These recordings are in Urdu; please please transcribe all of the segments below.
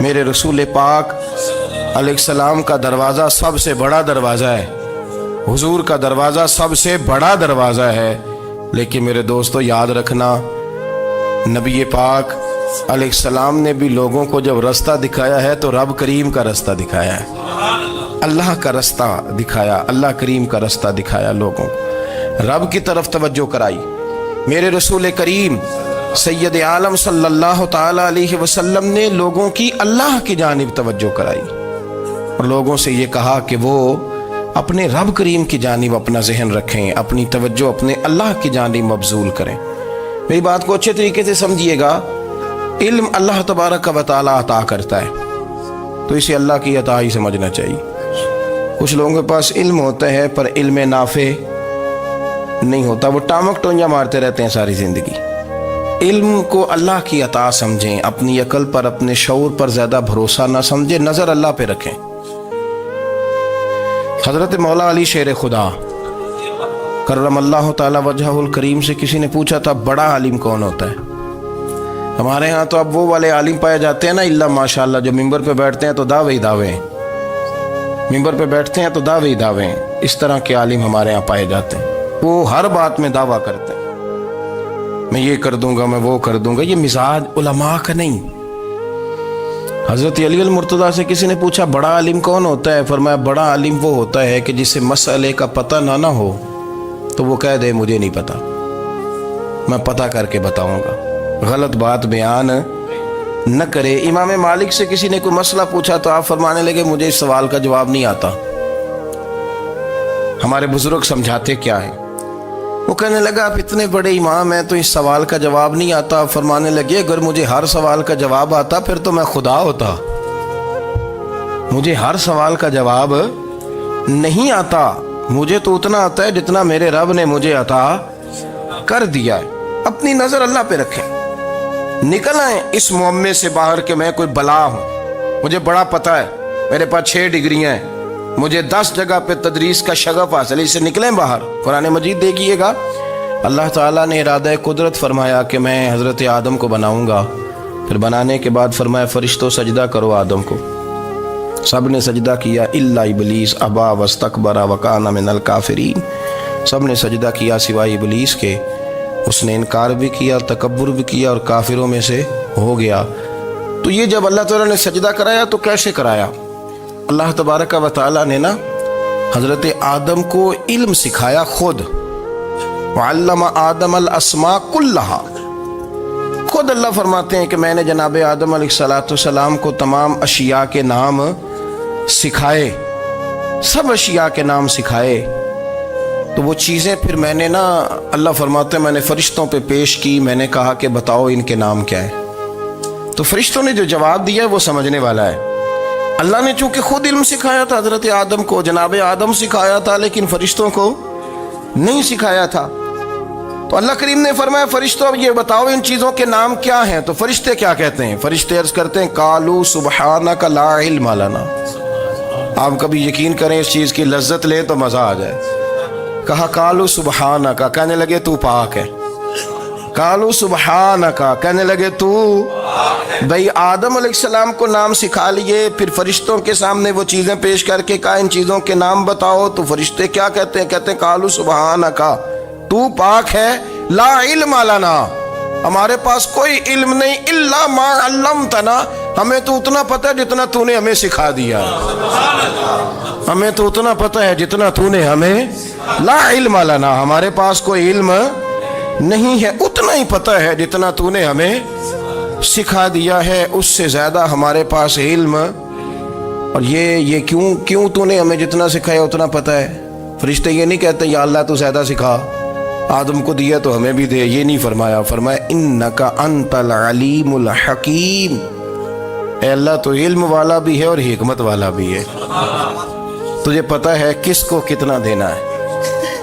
میرے رسول پاک علیہ السلام کا دروازہ سب سے بڑا دروازہ ہے، حضور کا دروازہ سب سے بڑا دروازہ ہے، لیکن میرے دوستو یاد رکھنا، نبی پاک علیہ السلام نے بھی لوگوں کو جب رستہ دکھایا ہے تو رب کریم کا رستہ دکھایا ہے، اللہ کا رستہ دکھایا، اللہ کریم کا رستہ دکھایا، لوگوں رب کی طرف توجہ کرائی۔ میرے رسول کریم سید عالم صلی اللہ تعالی علیہ وسلم نے لوگوں کی اللہ کی جانب توجہ کرائی اور لوگوں سے یہ کہا کہ وہ اپنے رب کریم کی جانب اپنا ذہن رکھیں، اپنی توجہ اپنے اللہ کی جانب مبذول کریں۔ میری بات کو اچھے طریقے سے سمجھیے گا، علم اللہ تبارک و تعالی عطا کرتا ہے تو اسے اللہ کی عطا ہی سمجھنا چاہیے۔ کچھ لوگوں کے پاس علم ہوتا ہے پر علم نافع نہیں ہوتا، وہ ٹامک ٹونجا مارتے رہتے ہیں ساری زندگی۔ علم کو اللہ کی عطا سمجھیں، اپنی عقل پر اپنے شعور پر زیادہ بھروسہ نہ سمجھیں، نظر اللہ پہ رکھیں۔ حضرت مولا علی شیر خدا کرم اللہ تعالی وجہہ الکریم سے کسی نے پوچھا تھا بڑا عالم کون ہوتا ہے؟ ہمارے ہاں تو اب وہ والے عالم پائے جاتے ہیں نا، اللہ ماشاءاللہ، جو ممبر پہ بیٹھتے ہیں تو دعوے ہی دعوے ہیں، ممبر پہ بیٹھتے ہیں تو دعوے ہی دعوے ہیں، اس طرح کے عالم ہمارے ہاں پائے جاتے ہیں۔ وہ ہر بات میں دعویٰ کرتے ہیں، میں یہ کر دوں گا، میں وہ کر دوں گا۔ یہ مزاج علماء کا نہیں۔ حضرت علی المرتضیٰ سے کسی نے پوچھا بڑا عالم کون ہوتا ہے؟ فرمایا بڑا عالم وہ ہوتا ہے کہ جسے مسئلے کا پتہ نہ ہو تو وہ کہہ دے مجھے نہیں پتا، میں پتہ کر کے بتاؤں گا، غلط بات بیان نہ کرے۔ امام مالک سے کسی نے کوئی مسئلہ پوچھا تو آپ فرمانے لگے مجھے اس سوال کا جواب نہیں آتا، ہمارے بزرگ سمجھاتے کیا ہیں؟ وہ کہنے لگا آپ اتنے بڑے امام ہیں تو اس سوال کا جواب نہیں آتا۔ فرمانے لگے اگر مجھے ہر سوال کا جواب آتا پھر تو میں خدا ہوتا، مجھے ہر سوال کا جواب نہیں آتا، مجھے تو اتنا آتا ہے جتنا میرے رب نے مجھے عطا کر دیا ہے۔ اپنی نظر اللہ پہ رکھیں، نکل آئیں اس معمے سے باہر کہ میں کوئی بلا ہوں، مجھے بڑا پتہ ہے، میرے پاس 6 ڈگریاں ہیں، مجھے 10 جگہ پہ تدریس کا شغف حاصل ہے، اس سے نکلیں باہر۔ قرآن مجید دیکھیے گا، اللہ تعالیٰ نے ارادہ قدرت فرمایا کہ میں حضرت آدم کو بناؤں گا، پھر بنانے کے بعد فرمایا فرشتوں سجدہ کرو آدم کو، سب نے سجدہ کیا الا ابلیس ابا واستکبر وکان من الکافرین، سب نے سجدہ کیا سوائے ابلیس کے، اس نے انکار بھی کیا، تکبر بھی کیا اور کافروں میں سے ہو گیا۔ تو یہ جب اللہ تعالیٰ نے سجدہ کرایا تو کیسے کرایا؟ اللہ تبارک و تعالیٰ نے نا حضرت آدم کو علم سکھایا خود، وعلم آدم الاسماء کلہا، خود اللہ فرماتے ہیں کہ میں نے جناب آدم علیہ السلام کو تمام اشیاء کے نام سکھائے، سب اشیاء کے نام سکھائے۔ تو وہ چیزیں پھر میں نے نا، اللہ فرماتے ہیں میں نے فرشتوں پہ پیش کی، میں نے کہا کہ بتاؤ ان کے نام کیا ہے، تو فرشتوں نے جو جواب دیا ہے وہ سمجھنے والا ہے۔ اللہ نے چونکہ خود علم سکھایا تھا حضرت آدم کو، جناب آدم سکھایا تھا لیکن فرشتوں کو نہیں سکھایا تھا، تو اللہ کریم نے فرمایا فرشتوں اب یہ بتاؤ ان چیزوں کے نام کیا ہیں؟ تو فرشتے کیا کہتے ہیں؟ فرشتے عرض کرتے ہیں قالوا سبحانک لا علم لنا۔ آپ کبھی یقین کریں اس چیز کی لذت لیں تو مزہ آ جائے۔ کہا قالوا سبحانک، کہنے لگے تو پاک ہے، قالوا سبحانک، کہنے لگے تو بھئی آدم علیہ السلام کو نام سکھا لیے، پھر فرشتوں کے سامنے وہ چیزیں پیش کر کے کہا ان چیزوں کے نام بتاؤ، تو فرشتے کیا کہتے ہیں؟ کہتے ہیں قالوا سبحانک، تو پاک ہے، لا علم لنا، ہمارے پاس کوئی علم نہیں، الا ما علمتنا، ہمیں تو اتنا پتہ ہے جتنا تو نے ہمیں سکھا دیا، ہمیں تو اتنا پتہ ہے جتنا تو نے ہمیں، لا علم لنا، ہمارے پاس کوئی علم نہیں ہے، اتنا ہی پتہ ہے جتنا تو نے ہمیں سکھا دیا ہے، اس سے زیادہ ہمارے پاس علم۔ اور یہ کیوں تو نے ہمیں جتنا سکھایا اتنا پتہ ہے؟ فرشتے یہ نہیں کہتے یا اللہ تو زیادہ سکھا، آدم کو دیا تو ہمیں بھی دے، یہ نہیں فرمایا، فرمایا انک انت العلیم الحکیم، اے اللہ تو علم والا بھی ہے اور حکمت والا بھی ہے، تجھے پتہ ہے کس کو کتنا دینا ہے،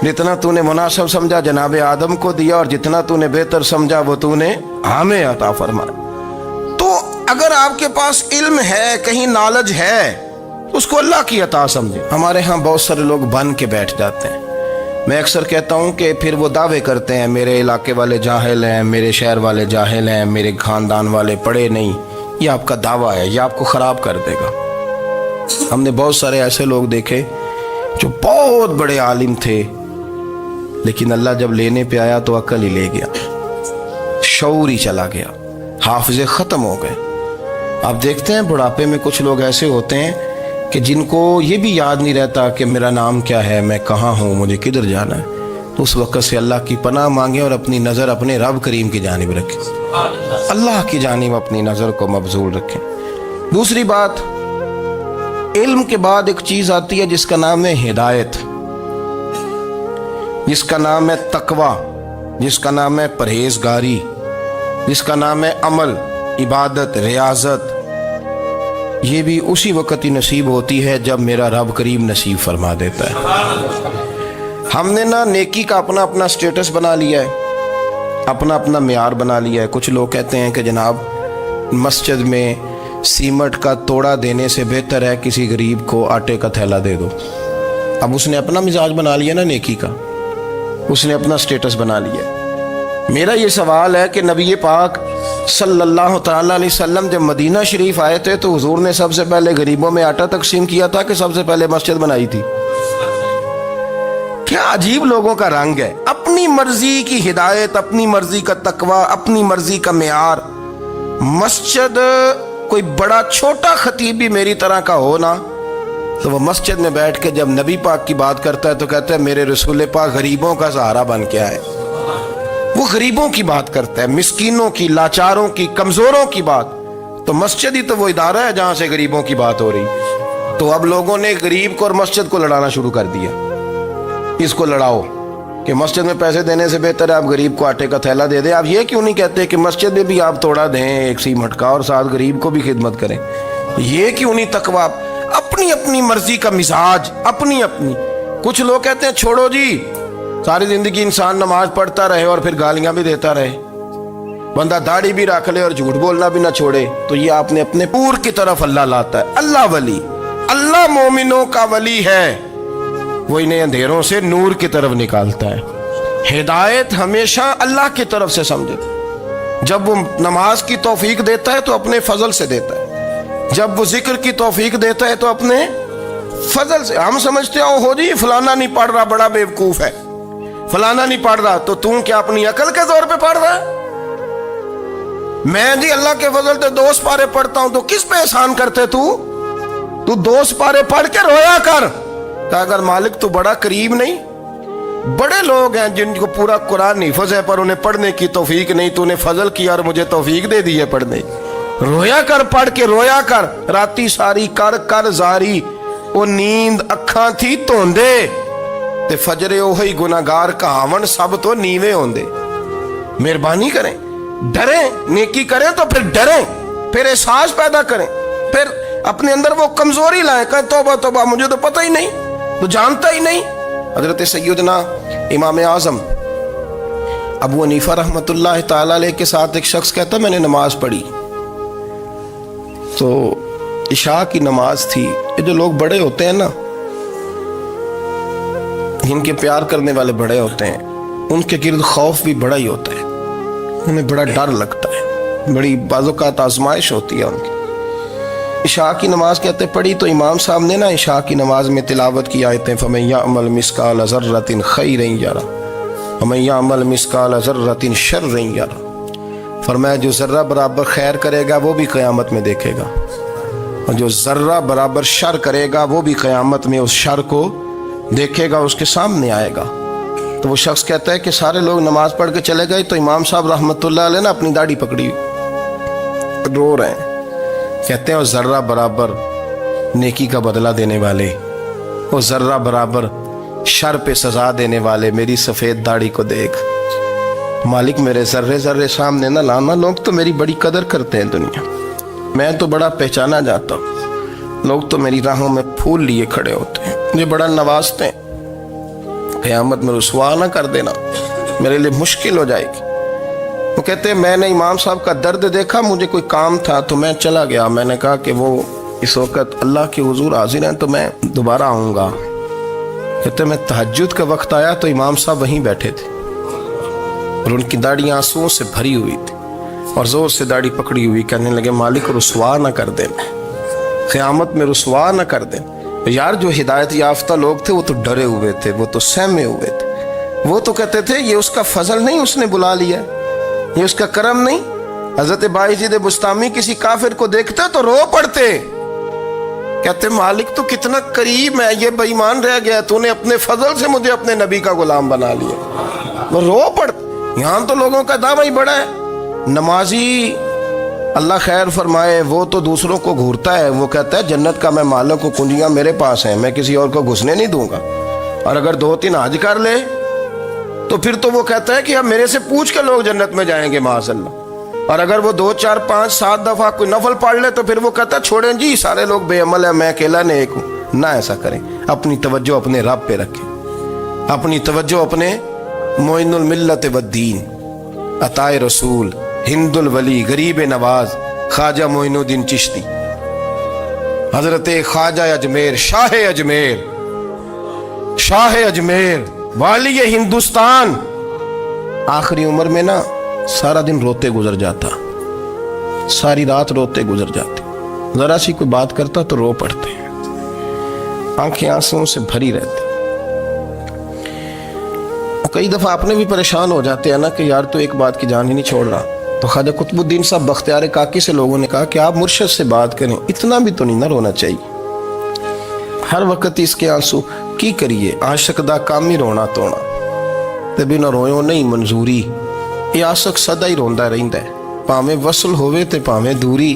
جتنا تو نے مناسب سمجھا جناب آدم کو دیا اور جتنا تو نے بہتر سمجھا وہ تو نے ہمیں عطا فرمایا۔ تو اگر آپ کے پاس علم ہے، کہیں نالج ہے، اس کو اللہ کی عطا سمجھے۔ ہمارے ہاں بہت سارے لوگ بن کے بیٹھ جاتے ہیں، میں اکثر کہتا ہوں کہ پھر وہ دعوے کرتے ہیں میرے علاقے والے جاہل ہیں، میرے شہر والے جاہل ہیں، میرے خاندان والے پڑھے نہیں، یہ آپ کا دعویٰ ہے، یہ آپ کو خراب کر دے گا۔ ہم نے بہت سارے ایسے لوگ دیکھے جو بہت بڑے عالم تھے، لیکن اللہ جب لینے پہ آیا تو عقل ہی لے گیا، شعور ہی چلا گیا، حافظے ختم ہو گئے۔ آپ دیکھتے ہیں بڑھاپے میں کچھ لوگ ایسے ہوتے ہیں کہ جن کو یہ بھی یاد نہیں رہتا کہ میرا نام کیا ہے، میں کہاں ہوں، مجھے کدھر جانا ہے۔ تو اس وقت سے اللہ کی پناہ مانگیں اور اپنی نظر اپنے رب کریم کی جانب رکھیں، اللہ کی جانب اپنی نظر کو مبذول رکھیں۔ دوسری بات، علم کے بعد ایک چیز آتی ہے جس کا نام ہے ہدایت، جس کا نام ہے تقویٰ، جس کا نام ہے پرہیزگاری، جس کا نام ہے عمل، عبادت، ریاضت۔ یہ بھی اسی وقت ہی نصیب ہوتی ہے جب میرا رب کریم نصیب فرما دیتا ہے۔ ہم نے نا نیکی کا اپنا اپنا سٹیٹس بنا لیا ہے، اپنا اپنا معیار بنا لیا ہے۔ کچھ لوگ کہتے ہیں کہ جناب مسجد میں سیمٹ کا توڑا دینے سے بہتر ہے کسی غریب کو آٹے کا تھیلا دے دو۔ اب اس نے اپنا مزاج بنا لیا نا نیکی کا، اس نے اپنا سٹیٹس بنا لیا۔ میرا یہ سوال ہے کہ نبی پاک صلی اللہ تعالیٰ علیہ وسلم جب مدینہ شریف آئے تھے تو حضور نے سب سے پہلے غریبوں میں آٹا تقسیم کیا تھا کہ سب سے پہلے مسجد بنائی تھی؟ کیا عجیب لوگوں کا رنگ ہے، اپنی مرضی کی ہدایت، اپنی مرضی کا تقویٰ، اپنی مرضی کا معیار۔ مسجد کوئی بڑا چھوٹا خطیب بھی میری طرح کا ہو نا تو وہ مسجد میں بیٹھ کے جب نبی پاک کی بات کرتا ہے تو کہتا ہے میرے رسول پاک غریبوں کا سہارا بن کے آئے۔ وہ غریبوں کی بات کرتا ہے، مسکینوں کی، لاچاروں کی، کمزوروں کی بات۔ تو مسجد ہی تو وہ ادارہ ہے جہاں سے غریبوں کی بات ہو رہی۔ تو اب لوگوں نے غریب کو اور مسجد کو لڑانا شروع کر دیا، اس کو لڑاؤ کہ مسجد میں پیسے دینے سے بہتر ہے آپ غریب کو آٹے کا تھیلا دے دیں۔ آپ یہ کیوں نہیں کہتے کہ مسجد میں بھی آپ توڑا دیں ایک سیمٹ کا اور ساتھ غریب کو بھی خدمت کریں؟ یہ کیوں نہیں تقویٰ؟ اپنی اپنی مرضی کا مزاج، اپنی اپنی۔ کچھ لوگ کہتے ہیں چھوڑو جی، ساری زندگی انسان نماز پڑھتا رہے اور پھر گالیاں بھی دیتا رہے، بندہ داڑھی بھی رکھ لے اور جھوٹ بولنا بھی نہ چھوڑے۔ تو یہ آپ نے اپنے پور کی طرف اللہ لاتا ہے۔ اللہ ولی، اللہ مومنوں کا ولی ہے، وہ انہیں اندھیروں سے نور کی طرف نکالتا ہے۔ ہدایت ہمیشہ اللہ کی طرف سے سمجھے۔ جب وہ نماز کی توفیق دیتا ہے تو اپنے فضل سے دیتا ہے، جب وہ ذکر کی توفیق دیتا ہے تو اپنے فضل سے۔ ہم سمجھتے ہیں ہو جی فلانا نہیں پڑھ رہا بڑا بیوقوف ہے، فلانا نہیں پڑھ رہا، تو تم کیا اپنی عقل کے زور پہ پڑھ رہا ہے؟ میں جی اللہ کے فضل سے 2 سپارے پڑھتا ہوں، تو کس پہ احسان کرتے تو 2 سپارے پڑھ کے رویا کر کہ اگر مالک تو بڑا قریب نہیں۔ بڑے لوگ ہیں جن کو پورا قرآن حفظ ہے پر انہیں پڑھنے کی توفیق نہیں، تو انہیں فضل کیا اور مجھے توفیق دے دی ہے پڑھنے۔ رویا کر، پڑھ کے رویا کر، راتی ساری کر کر زاری، وہ نیند اکھاں تھی توندے تے فجرے اوہی گناہگار کہاون سب تو نیوے ہوندے۔ مہربانی کریں، ڈریں، نیکی کریں تو پھر ڈریں، پھر احساس پیدا کریں، پھر اپنے اندر وہ کمزوری لائیں، کہیں توبہ توبہ مجھے تو پتہ ہی نہیں، تو جانتا ہی نہیں۔ حضرت سیدنا امام اعظم ابو حنیفہ رحمۃ اللہ تعالی علیہ کے ساتھ ایک شخص کہتا میں نے نماز پڑھی تو عشاء کی نماز تھی۔ یہ جو لوگ بڑے ہوتے ہیں نا، جن کے پیار کرنے والے بڑے ہوتے ہیں، ان کے گرد خوف بھی بڑا ہی ہوتا ہے، انہیں بڑا ڈر لگتا ہے، بڑی بعض اوقات آزمائش ہوتی ہے ان کی۔ عشاء کی نماز کہتے پڑھی تو امام صاحب نے نا عشاء کی نماز میں تلاوت کی آیتیں فَمَن يَعْمَلْ مِثْقَالَ ذَرَّةٍ خَيْرًا يَرَهُ وَمَن يَعْمَلْ مِثْقَالَ ذَرَّةٍ شَرًّا يَرَهُ۔ فرمایا جو ذرہ برابر خیر کرے گا وہ بھی قیامت میں دیکھے گا، اور جو ذرہ برابر شر کرے گا وہ بھی قیامت میں اس شر کو دیکھے گا، اس کے سامنے آئے گا۔ تو وہ شخص کہتا ہے کہ سارے لوگ نماز پڑھ کے چلے گئے تو امام صاحب رحمۃ اللہ علیہ نے اپنی داڑھی پکڑی، رو رہے ہیں، کہتے ہیں وہ ذرہ برابر نیکی کا بدلہ دینے والے، وہ ذرہ برابر شر پہ سزا دینے والے میری سفید داڑھی کو دیکھ، مالک میرے ذرے ذرے سامنے نہ لانا۔ لوگ تو میری بڑی قدر کرتے ہیں دنیا، میں تو بڑا پہچانا جاتا ہوں، لوگ تو میری راہوں میں پھول لیے کھڑے ہوتے ہیں، مجھے بڑا نوازتے ہیں، قیامت میں رسوا نہ کر دینا، میرے لیے مشکل ہو جائے گی۔ وہ کہتے ہیں میں نے امام صاحب کا درد دیکھا، مجھے کوئی کام تھا تو میں چلا گیا، میں نے کہا کہ وہ اس وقت اللہ کے حضور حاضر ہیں تو میں دوبارہ آؤں گا۔ کہتے ہیں میں تہجد کا وقت آیا تو امام صاحب وہیں بیٹھے تھے اور ان کی داڑھی آنسوؤں سے بھری ہوئی تھی۔ اور زور سے داڑھی پکڑی ہوئی کہنے لگے مالک رسوا نہ کر دینا, قیامت میں رسوا نہ کر دینا. یار جو ہدایت یافتہ لوگ تھے وہ تو ڈرے ہوئے تھے, وہ تو سہمے ہوئے تھے. وہ تو کہتے تھے یہ اس کا فضل نہیں, اس نے بلا لیا, یہ اس کا کرم نہیں. حضرت باعزید بستامی کسی کافر کو دیکھتے تو رو پڑتے, کہتے مالک تو کتنا قریب ہے, یہ بے ایمان رہ گیا, تو نے اپنے فضل سے مجھے اپنے نبی کا غلام بنا لیا. وہ رو پڑتے. یہاں تو لوگوں کا دعویٰ ہی بڑا ہے. نمازی اللہ خیر فرمائے وہ تو دوسروں کو گھورتا ہے, وہ کہتا ہے جنت کا میں مالک ہوں, کنجیاں میرے پاس ہیں, میں کسی اور کو گھسنے نہیں دوں گا. اور اگر 2-3 حج کر لے تو پھر تو وہ کہتا ہے کہ اب میرے سے پوچھ کے لوگ جنت میں جائیں گے معاذ اللہ. اور اگر وہ 2 4 5 7 دفعہ کوئی نفل پڑھ لے تو پھر وہ کہتا ہے چھوڑیں جی سارے لوگ بے عمل ہیں, میں اکیلا نیک ہوں. نہ ایسا کریں, اپنی توجہ اپنے رب پہ رکھیں, اپنی توجہ اپنے معین الملت والدین, عطائے رسول, ہند الولی, غریب نواز, خواجہ معین الدین چشتی, حضرت خواجہ اجمیر, شاہ اجمیر, والی ہندوستان. آخری عمر میں نا سارا دن روتے گزر جاتا, ساری رات روتے گزر جاتے, ذرا سی کوئی بات کرتا تو رو پڑتے, آنکھیں آنسوں سے بھری رہتی. کئی دفعہ اپنے بھی پریشان ہو جاتے ہیں نا کہ یار تو ایک بات کی جان ہی نہیں چھوڑ رہا. تو خواجہ قطب الدین صاحب بختیار کاکی سے لوگوں نے کہا کہ آپ مرشد سے بات کریں, اتنا بھی تو نہیں نہ رونا چاہیے, ہر وقت اس کے آنسو کی کریے, عاشق دا کام ہی رونا تونا, تے بنا رویوں نہیں منظوری. یہ عاشق سدا ہی روندا رہندا ہے, پاویں وصل ہوئے تے پاویں دوری,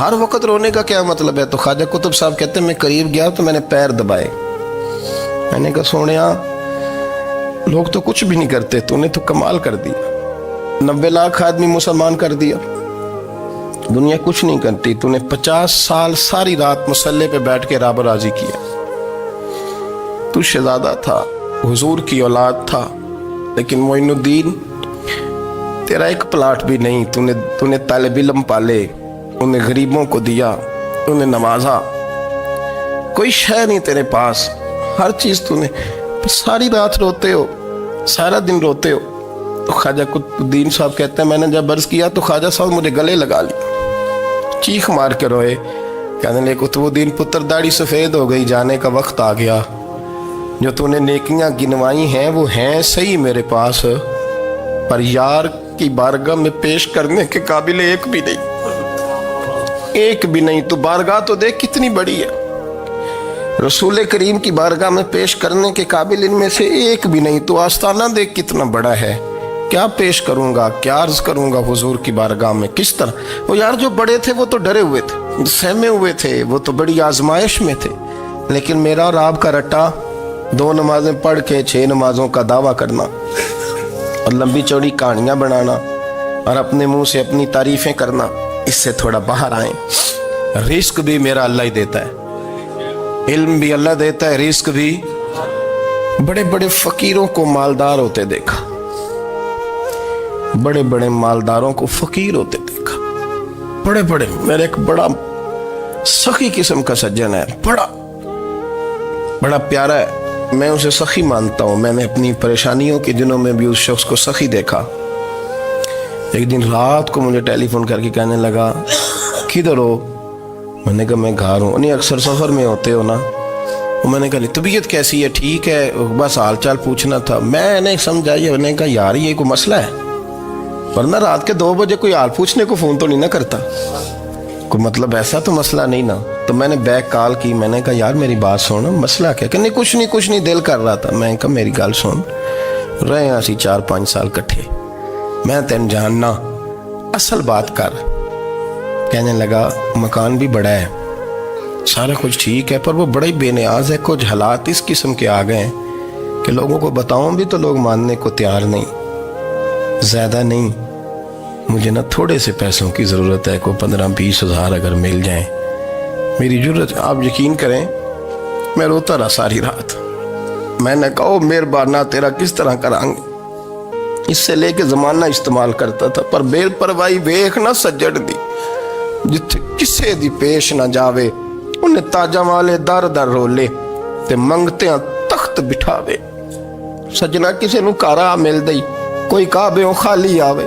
ہر وقت رونے کا کیا مطلب ہے. تو خواجہ قطب صاحب کہتے ہیں میں قریب گیا تو میں نے پیر دبائے, میں نے کہا سونیا لوگ تو کچھ بھی نہیں کرتے, تو نے تو کمال کر دیا, 90 لاکھ آدمی مسلمان کر دیا, دنیا کچھ نہیں کرتی, تو نے 50 سال ساری رات مسلح پہ بیٹھ کے رب راضی کیا. تو شہزادہ تھا, حضور کی اولاد تھا, لیکن معین الدین تیرا ایک پلاٹ بھی نہیں, تو نے طالب علم پالے, انہیں غریبوں کو دیا, انہیں نوازا, کوئی شے نہیں تیرے پاس, ہر چیز تو نے, ساری رات روتے ہو, سارا دن روتے ہو. تو خواجہ قطب الدین صاحب کہتے ہیں میں نے جب عرض کیا تو خواجہ صاحب مجھے گلے لگا لی, چیخ مار کے روئے, کہنے لگے قطب الدین پتر داڑھی سفید ہو گئی, جانے کا وقت آ گیا, جو تو نے نیکیاں گنوائی ہیں وہ ہیں صحیح میرے پاس, پر یار کی بارگاہ میں پیش کرنے کے قابل ایک بھی نہیں. تو بارگاہ تو دیکھ کتنی بڑی ہے, رسول کریم کی بارگاہ میں پیش کرنے کے قابل ان میں سے ایک بھی نہیں. تو آستانہ دیکھ کتنا بڑا ہے, کیا پیش کروں گا, کیا عرض کروں گا حضور کی بارگاہ میں, کس طرح. وہ یار جو بڑے تھے وہ تو ڈرے ہوئے تھے, سہمے ہوئے تھے, وہ تو بڑی آزمائش میں تھے, لیکن میرا اور آپ کا رٹا 2 نمازیں پڑھ کے 6 نمازوں کا دعویٰ کرنا اور لمبی چوڑی کہانیاں بنانا اور اپنے منہ سے اپنی تعریفیں کرنا, اس سے تھوڑا باہر آئیں. رزق بھی میرا اللہ ہی دیتا ہے, علم بھی اللہ دیتا ہے, رزق بھی. بڑے بڑے فقیروں کو مالدار ہوتے دیکھا, بڑے بڑے مالداروں کو فقیر ہوتے دیکھا, بڑے بڑے. میرے ایک بڑا سخی قسم کا سجن ہے, بڑا پیارا ہے, میں اسے سخی مانتا ہوں. میں نے اپنی پریشانیوں کے دنوں میں بھی اس شخص کو سخی دیکھا. ایک دن رات کو مجھے ٹیلی فون کر کے کہنے لگا کدھر ہو, میں نے کہا میں گھر ہوں. نہیں اکثر سفر میں ہوتے ہو نا. میں نے کہا طبیعت کیسی ہے, ٹھیک ہے, بس حال چال پوچھنا تھا. میں نے سمجھائی, میں نے کہا یار یہ کوئی مسئلہ ہے, ورنہ رات کے 2 بجے کوئی حال پوچھنے کو فون تو نہیں نہ کرتا, کوئی مطلب ایسا تو مسئلہ نہیں نا. تو میں نے بیک کال کی, میں نے کہا یار میری بات سن, مسئلہ کیا. کہ نہیں کچھ نہیں دل کر رہا تھا. میں نے کہا میری گل سن, رہے ہیں اسی 4-5 سال کٹھے, میں تین جاننا, اصل بات کر. کہنے لگا مکان بھی بڑا ہے, سارا کچھ ٹھیک ہے, پر وہ بڑا ہی بے نیاز ہے. کچھ حالات اس قسم کے آ گئے ہیں کہ لوگوں کو بتاؤں بھی تو لوگ ماننے کو تیار نہیں. زیادہ نہیں, مجھے نا تھوڑے سے پیسوں کی ضرورت ہے, کوئی 15-20 ہزار اگر مل جائیں, میری ضرورت. آپ یقین کریں میں روتا رہا ساری رات. میں نے کہا مہربانہ تیرا کس طرح کرانگے, اس سے لے کے زمانہ استعمال کرتا تھا, پر بے پرواہی ویکھ نہ سجڑ دی, جتھے کسے دی پیش نہ جاوے, انہیں تاجاں والے در در رولے تے منگتیاں تخت بٹھاوے. سجنا کسے نو کارا مل دئی, کوئی کعبے خالی آوے,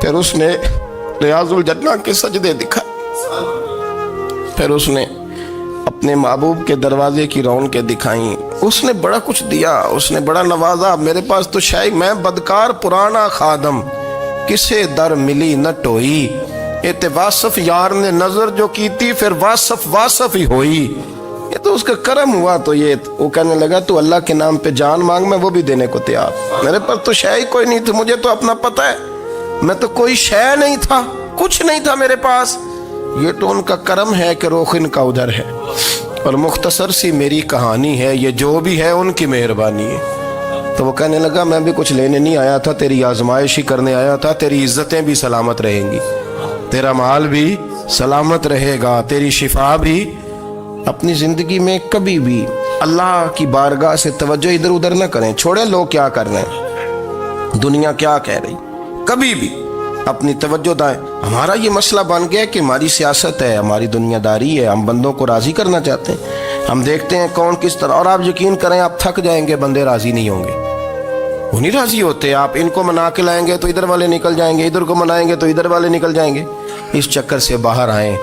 پھر اس نے ریاض الجنہ کے سجدے دکھائے، پھر اس نے اپنے محبوب کے دروازے کی رونقیں دکھائیں، اس نے بڑا کچھ دیا، اس نے بڑا نوازا۔ میرے پاس تو شاید میں بدکار پرانا خادم، کسے در ملی نہ ٹوئی، ایت واصف یار نے نظر جو کی تھی، پھر واصف ہی ہوئی۔ یہ تو اس کا کرم ہوا۔ تو یہ وہ کہنے لگا تو اللہ کے نام پہ جان مانگ، میں وہ بھی دینے کو تیار۔ میرے پاس تو شے کوئی نہیں تھی، مجھے تو اپنا پتہ ہے، میں تو کوئی شے نہیں تھا، کچھ نہیں تھا میرے پاس۔ یہ تو ان کا کرم ہے کہ رخ ان کا ادھر ہے، اور مختصر سی میری کہانی ہے، یہ جو بھی ہے ان کی مہربانی ہے۔ تو وہ کہنے لگا میں بھی کچھ لینے نہیں آیا تھا، تیری آزمائش ہی کرنے آیا تھا، تیری عزتیں بھی سلامت رہیں گی، تیرا مال بھی سلامت رہے گا، تیری شفا بھی۔ اپنی زندگی میں کبھی بھی اللہ کی بارگاہ سے توجہ ادھر ادھر نہ کریں، چھوڑیں لوگ کیا کر رہے ہیں، دنیا کیا کہہ رہی، کبھی بھی اپنی توجہ دائیں۔ ہمارا یہ مسئلہ بن گیا کہ ہماری سیاست ہے، ہماری دنیا داری ہے، ہم بندوں کو راضی کرنا چاہتے ہیں، ہم دیکھتے ہیں کون کس طرح، اور آپ یقین کریں آپ تھک جائیں گے، بندے راضی نہیں ہوں گے، وہ نہیں راضی ہوتے۔ آپ ان کو منا کے لائیں گے تو ادھر والے نکل جائیں گے، ادھر کو منائیں گے تو ادھر والے نکل جائیں گے۔ اس چکر سے باہر آئیں،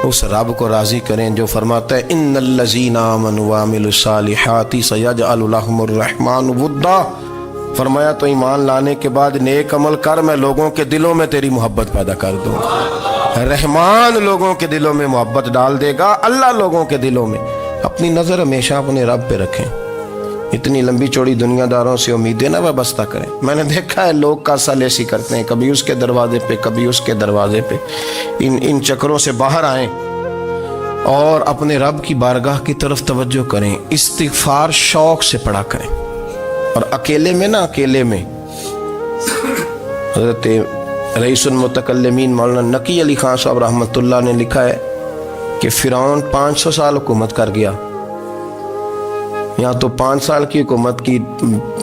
اس رب کو راضی کریں جو فرماتا ہے ان الذین آمنوا وعملوا الصالحات سیجعل لهم الرحمن ودا۔ فرمایا تو ایمان لانے کے بعد نیک عمل کر، میں لوگوں کے دلوں میں تیری محبت پیدا کر دوں۔ رحمان لوگوں کے دلوں میں محبت ڈال دے گا، اللہ لوگوں کے دلوں میں۔ اپنی نظر ہمیشہ اپنے رب پہ رکھیں، اتنی لمبی چوڑی دنیا داروں سے امیدیں نہ وابستہ کریں۔ میں نے دیکھا ہے لوگ کاسا لیسی کرتے ہیں، کبھی اس کے دروازے پہ کبھی اس کے دروازے پہ۔ ان چکروں سے باہر آئیں اور اپنے رب کی بارگاہ کی طرف توجہ کریں، استغفار شوق سے پڑھا کریں، اور اکیلے میں نہ، اکیلے میں۔ حضرت رئیس المتکلمین مولانا نقی علی خان صاحب رحمۃ اللہ نے لکھا ہے کہ فرعون 500 سال حکومت کر گیا، یہاں تو 5 سال کی حکومت کی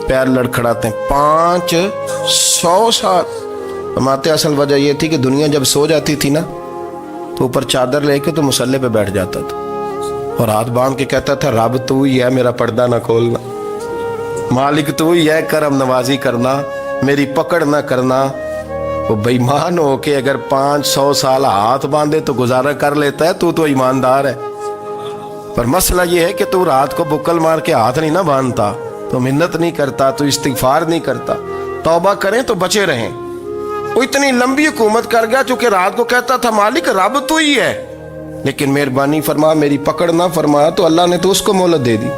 پیر لڑکھڑاتے ہیں، 500 سال۔ فرماتے اصل وجہ یہ تھی کہ دنیا جب سو جاتی تھی نا تو اوپر چادر لے کے تو مصلے پہ بیٹھ جاتا تھا، اور ہاتھ باندھ کے کہتا تھا رب تو ہی ہے، میرا پردہ نہ کھولنا، مالک تو ہی ہے، کرم نوازی کرنا، میری پکڑ نہ کرنا۔ وہ بے ایمان ہو کے اگر 500 سال ہاتھ باندھے تو گزارا کر لیتا ہے، تو ایماندار ہے۔ پر مسئلہ یہ ہے کہ تو رات کو بکل مار کے ہاتھ نہیں نہ باندھتا، تو منت نہیں کرتا، تو استغفار نہیں کرتا، توبہ کریں تو بچے رہیں۔ وہ اتنی لمبی حکومت کر گیا چونکہ رات کو کہتا تھا مالک رب تو ہی ہے، لیکن مہربانی فرما، میری پکڑ نہ فرمایا، تو اللہ نے تو اس کو مہلت دے دی۔